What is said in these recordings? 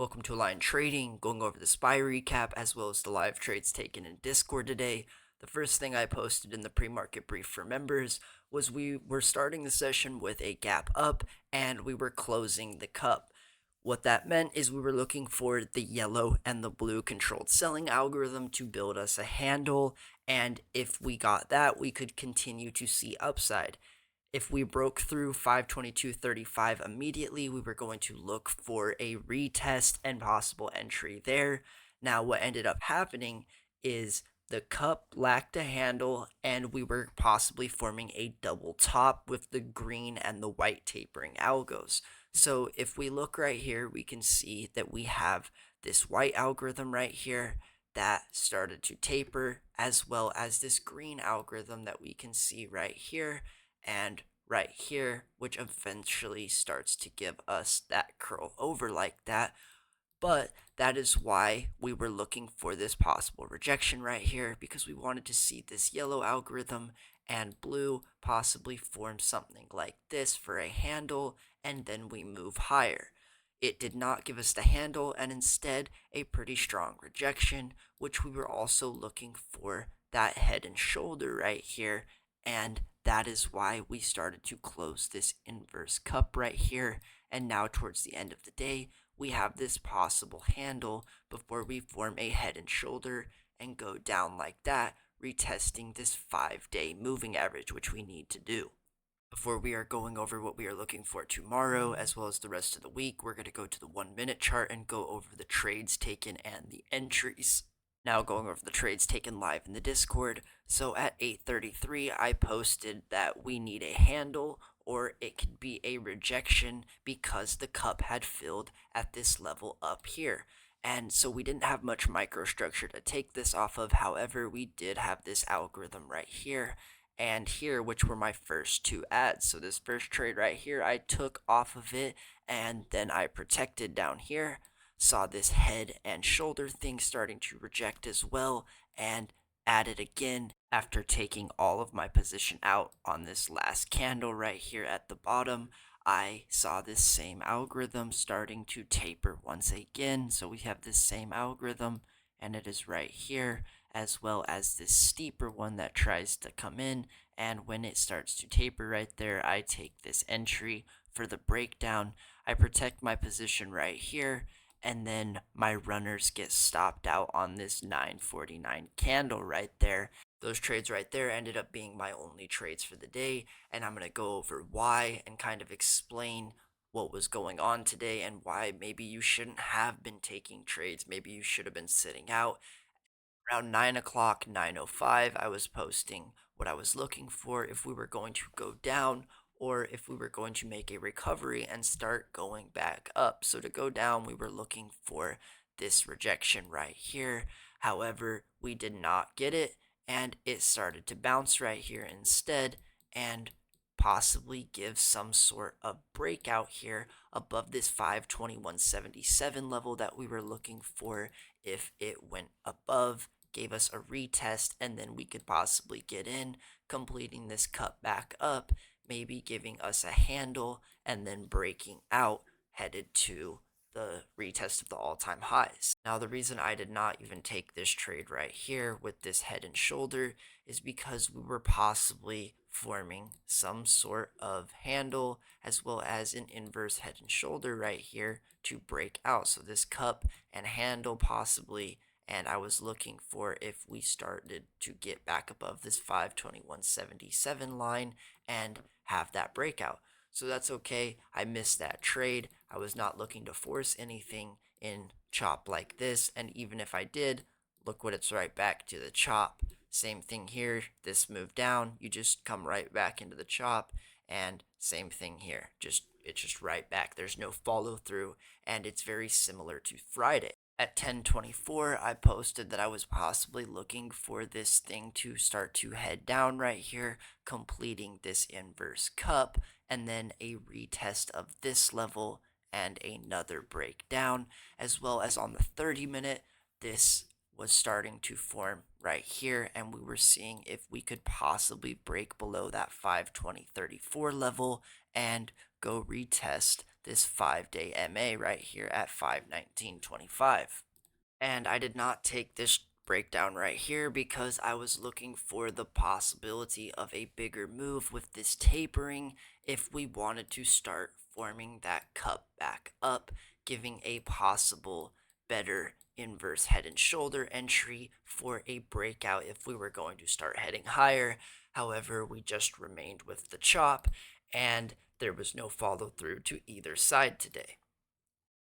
Welcome to Align Trading, going over the SPY recap as well as the live trades taken in Discord today. The first thing I posted in the pre-market brief for members was we were starting the session with a gap up and we were closing the cup. What that meant is we were looking for the yellow and the blue controlled selling algorithm to build us a handle, and if we got that, we could continue to see upside. If we broke through 522.35 immediately, we were going to look for a retest and possible entry there. Now, what ended up happening is the cup lacked a handle and we were possibly forming a double top with the green and the white tapering algos. So if we look right here, we can see that we have this white algorithm right here that started to taper, as well as this green algorithm that we can see right here and right here, which eventually starts to give us that curl over like that. But that is why we were looking for this possible rejection right here, because we wanted to see this yellow algorithm and blue possibly form something like this for a handle, and then we move higher. It did not give us the handle, and instead a pretty strong rejection, which we were also looking for that head and shoulder right here, and that is why we started to close this inverse cup right here. And now towards the end of the day, we have this possible handle before we form a head and shoulder and go down like that, retesting this 5-day moving average, which we need to do. Before we are going over what we are looking for tomorrow, as well as the rest of the week, we're going to go to the 1-minute chart and go over the trades taken and the entries. Now going over the trades taken live in the Discord. So at 8:33, I posted that we need a handle, or it could be a rejection because the cup had filled at this level up here. And so we didn't have much microstructure to take this off of. However, we did have this algorithm right here and here, which were my first two ads. So this first trade right here, I took off of it and then I protected down here. Saw this head and shoulder thing starting to reject as well, and added again after taking all of my position out on this last candle right here at the bottom. I saw this same algorithm starting to taper once again. So we have this same algorithm and it is right here, as well as this steeper one that tries to come in. And when it starts to taper right there, I take this entry for the breakdown. I protect my position right here, and then my runners get stopped out on this 949 candle right there. Those trades right there ended up being my only trades for the day, and I'm going to go over why and kind of explain what was going on today and why maybe you shouldn't have been taking trades. Maybe you should have been sitting out. Around 9 o'clock, 9:05, I was posting what I was looking for if we were going to go down or if we were going to make a recovery and start going back up. So to go down, we were looking for this rejection right here. However, we did not get it, and it started to bounce right here instead and possibly give some sort of breakout here above this 521.77 level that we were looking for. If it went above, gave us a retest, and then we could possibly get in, completing this cut back up, maybe giving us a handle, and then breaking out, headed to the retest of the all-time highs. Now, the reason I did not even take this trade right here with this head and shoulder is because we were possibly forming some sort of handle as well as an inverse head and shoulder right here to break out. So this cup and handle possibly, and I was looking for if we started to get back above this 521.77 line and have that breakout. So that's okay. I missed that trade. I was not looking to force anything in chop like this, and even if I did, look what it's right back to the chop. Same thing here. This move down, you just come right back into the chop, and same thing here. It's just right back. There's no follow through, and it's very similar to Friday. At 10:24, I posted that I was possibly looking for this thing to start to head down right here, completing this inverse cup, and then a retest of this level and another breakdown, as well as on the 30-minute, this was starting to form right here, and we were seeing if we could possibly break below that 520.34 level and go retest this 5-day MA right here at 519.25. And I did not take this breakdown right here because I was looking for the possibility of a bigger move with this tapering if we wanted to start forming that cup back up, giving a possible better inverse head and shoulder entry for a breakout if we were going to start heading higher. However, we just remained with the chop and there was no follow through to either side today.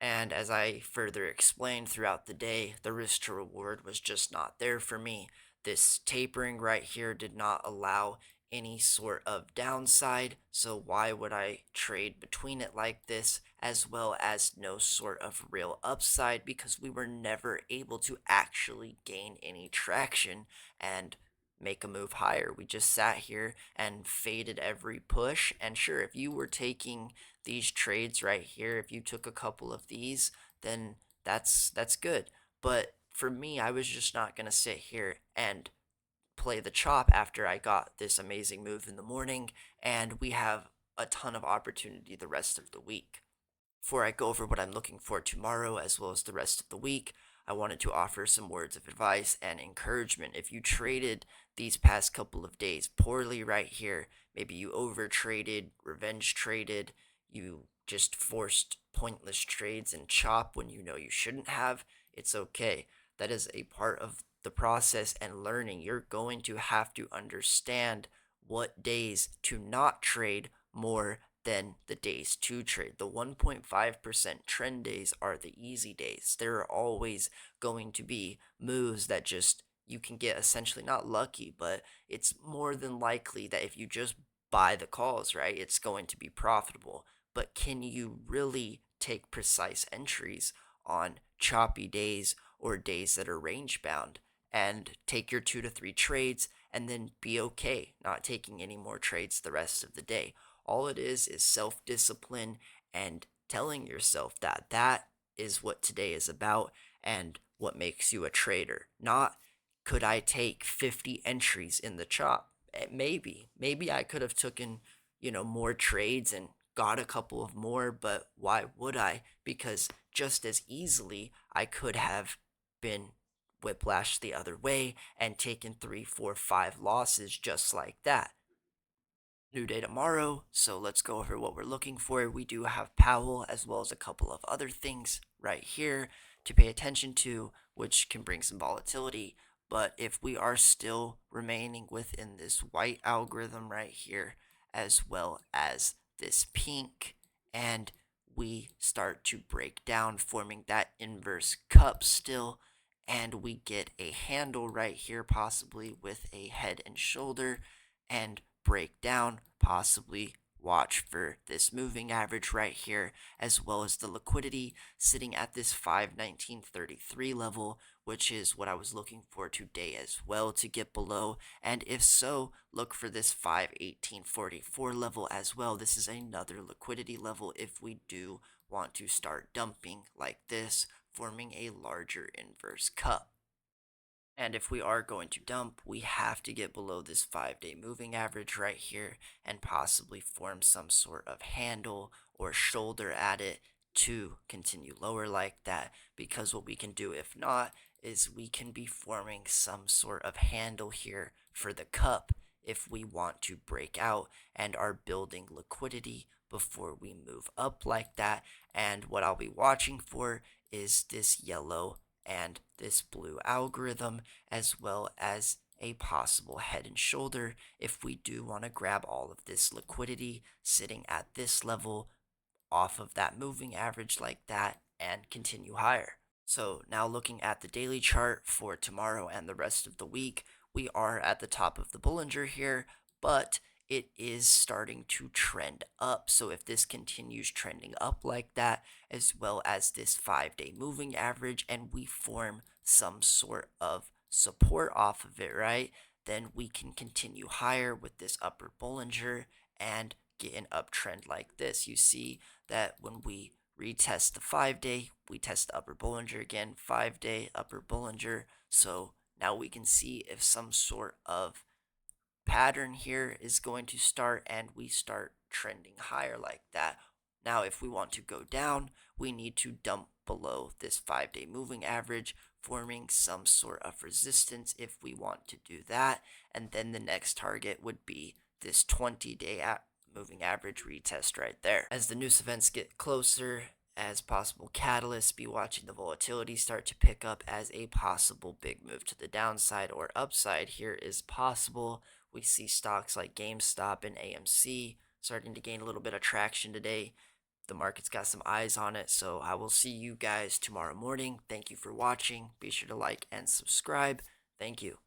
And as I further explained throughout the day, the risk to reward was just not there for me. This tapering right here did not allow any sort of downside, so why would I trade between it like this, as well as no sort of real upside because we were never able to actually gain any traction and make a move higher. We just sat here and faded every push. And sure, if you were taking these trades right here, if you took a couple of these, then that's good. But for me, I was just not going to sit here and play the chop after I got this amazing move in the morning, and we have a ton of opportunity the rest of the week. Before I go over what I'm looking for tomorrow as well as the rest of the week, I wanted to offer some words of advice and encouragement. If you traded these past couple of days poorly right here, maybe you over traded, revenge traded, you just forced pointless trades and chop when you know you shouldn't have, it's okay. That is a part of the process and learning. You're going to have to understand what days to not trade more than the days to trade. The 1.5% trend days are the easy days. There are always going to be moves that just you can get essentially not lucky, but it's more than likely that if you just buy the calls, right, it's going to be profitable. But can you really take precise entries on choppy days or days that are range bound and take your 2 to 3 trades and then be okay not taking any more trades the rest of the day? All it is self discipline and telling yourself that that is what today is about and what makes you a trader. Not could I take 50 entries in the chop? Maybe I could have taken, more trades and got a couple of more, but why would I? Because just as easily I could have been whiplashed the other way and taken 3, 4, 5 losses just like that. New day tomorrow, so let's go over what we're looking for. We do have Powell as well as a couple of other things right here to pay attention to, which can bring some volatility. But if we are still remaining within this white algorithm right here, as well as this pink, and we start to break down, forming that inverse cup still, and we get a handle right here, possibly with a head and shoulder, and break down, possibly watch for this moving average right here, as well as the liquidity sitting at this 519.33 level, which is what I was looking for today as well to get below. And if so, look for this 518.44 level as well. This is another liquidity level if we do want to start dumping like this, forming a larger inverse cup. And if we are going to dump, we have to get below this 5-day moving average right here and possibly form some sort of handle or shoulder at it to continue lower like that. Because what we can do if not is we can be forming some sort of handle here for the cup if we want to break out and are building liquidity before we move up like that. And what I'll be watching for is this yellow and this blue algorithm, as well as a possible head and shoulder if we do want to grab all of this liquidity sitting at this level off of that moving average like that and continue higher. So now looking at the daily chart for tomorrow and the rest of the week, we are at the top of the Bollinger here, but it is starting to trend up. So if this continues trending up like that, as well as this 5-day moving average, and we form some sort of support off of it, right, then we can continue higher with this upper Bollinger and get an uptrend like this. You see that when we retest the 5-day, we test the upper Bollinger again, 5-day upper Bollinger. So now we can see if some sort of pattern here is going to start and we start trending higher like that, Now, if we want to go down, we need to dump below this 5-day moving average, forming some sort of resistance if we want to do that. And then the next target would be this 20-day moving average retest right there. As the news events get closer, as possible catalysts, be watching the volatility start to pick up as a possible big move to the downside or upside here is possible. We see stocks like GameStop and AMC starting to gain a little bit of traction today. The market's got some eyes on it, so I will see you guys tomorrow morning. Thank you for watching. Be sure to like and subscribe. Thank you.